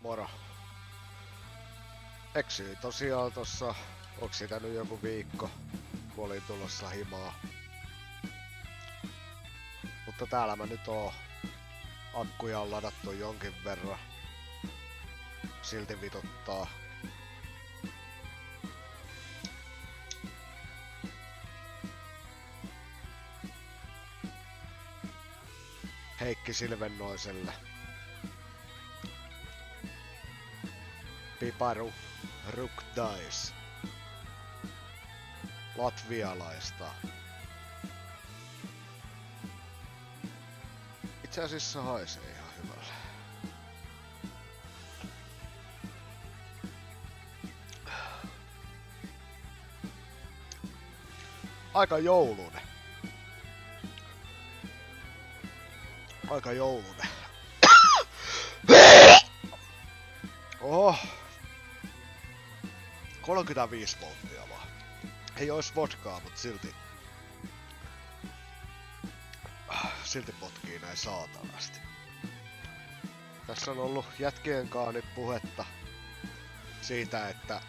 Moro. Eksyin tosiaan tossa, onks sitä nyt joku viikko, kun olin tulossa himaa. Mutta täällä mä nyt oon. Akkuja on ladattu jonkin verran. Silti vituttaa. Heikki Silvennoiselle. Piparu Rukdais. Latvialaista. Itse asiassa haisee ihan hyvälle. Aika joulunen. Aika joulunen. Oho. 35 volttia vaan. Ei ois vodkaa, mut silti. Silti potkii näin saatanasti. Tässä on ollut jätkien kanssa nyt puhetta siitä, että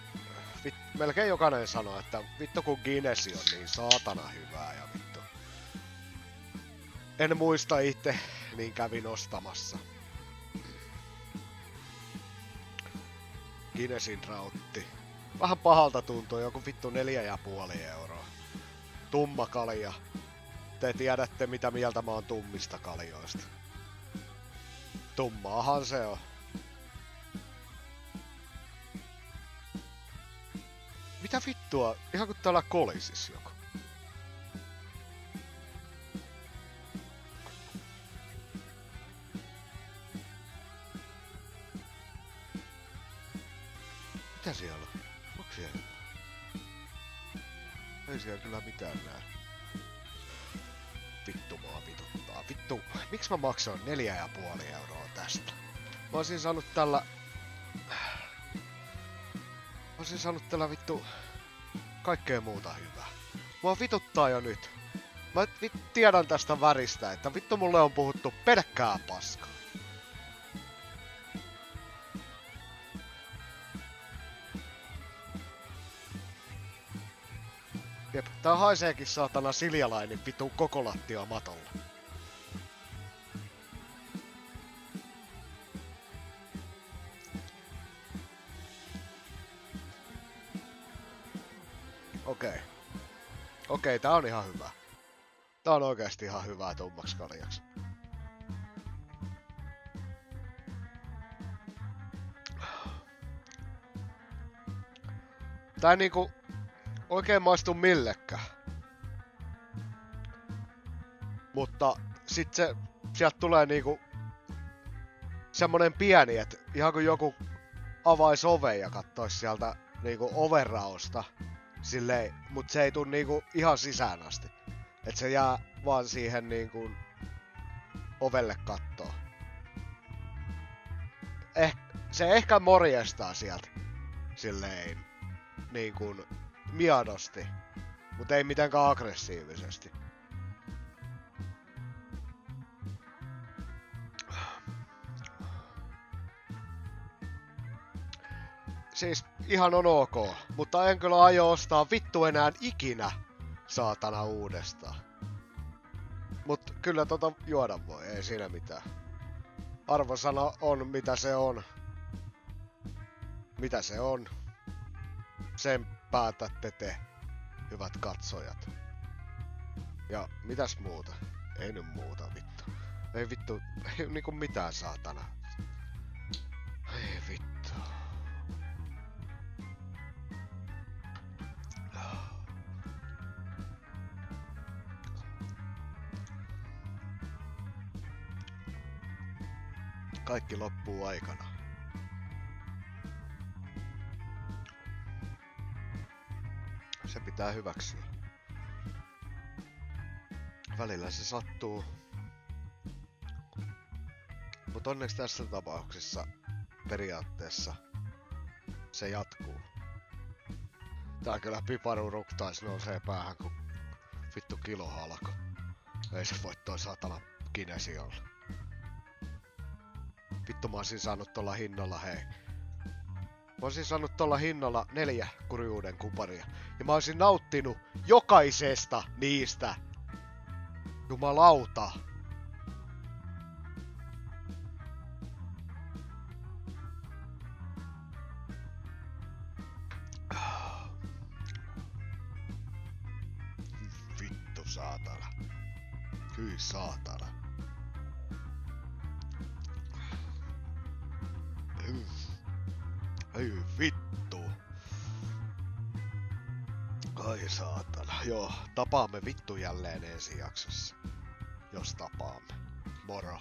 melkein jokainen sanoo, että vittu kun Guinness on niin saatana hyvää ja vittu. En muista itse, niin kävin ostamassa. Guinnessin rautti. Vähän pahalta tuntuu, joku vittu 4,5 euroa. Tumma kalja. Te tiedätte mitä mieltä mä oon tummista kaljoista. Tummaahan se on. Mitä vittua? Ihan kun täällä kolisis joku. Mitä siellä on? Onks siellä? Ei siellä kyllä mitään näe. Vittu mua vituttaa. Vittu, miksi mä maksoin 4,5 euroa tästä? Mä olisin saanut tällä vittu kaikkea muuta hyvää. Mua vituttaa jo nyt. Mä tiedän tästä väristä, että vittu mulle on puhuttu pelkkää paskaa. Jep, tää haiseekin saatana siljalainen vittu koko lattia matolla. Okei, tää on ihan hyvä. Tää on oikeesti ihan hyvää tummaks kaljaksi. Tää ei niinku oikein maistu millekään. Mutta sit sieltä tulee niinku semmonen pieni, et ihan kun joku avais oven ja kattois sieltä niinku ovenraosta. Silleen, mut se ei tuu niinku ihan sisään asti. Et se jää vaan siihen niinku ovelle kattoo. Se ehkä morjestaa sieltä. Silleen niinku miedosti. Mut ei mitenkään aggressiivisesti. Siis ihan on ok, mutta en kyllä aio ostaa vittu enää ikinä saatana uudestaan. Mut kyllä juoda voi, ei siinä mitään. Arvosana on mitä se on. Mitä se on. Sen päätätte te, hyvät katsojat. Ja mitäs muuta? Ei nyt muuta vittu. Ei vittu, ei niinku mitään saatana. Ei vittu. Kaikki loppuu aikana. Se pitää hyväksyä. Välillä se sattuu. Mut onneksi tässä tapauksessa periaatteessa se jatkuu. Tää kyllä Piparu Rukdais nousee päähän kun vittu kilohalko. Ei se voi toi satana Guinness olla. Vittu mä olisin saanut tolla hinnalla, hei. Mä olisin saanut tolla hinnalla 4 kurjuuden kuparia. Ja mä olisin nauttinut jokaisesta niistä. Jumalauta. Vittu saatana. Hyi saatana. Ei vittu. Ai saatana. Joo, tapaamme vittu jälleen ensi jaksossa. Jos tapaamme. Moro.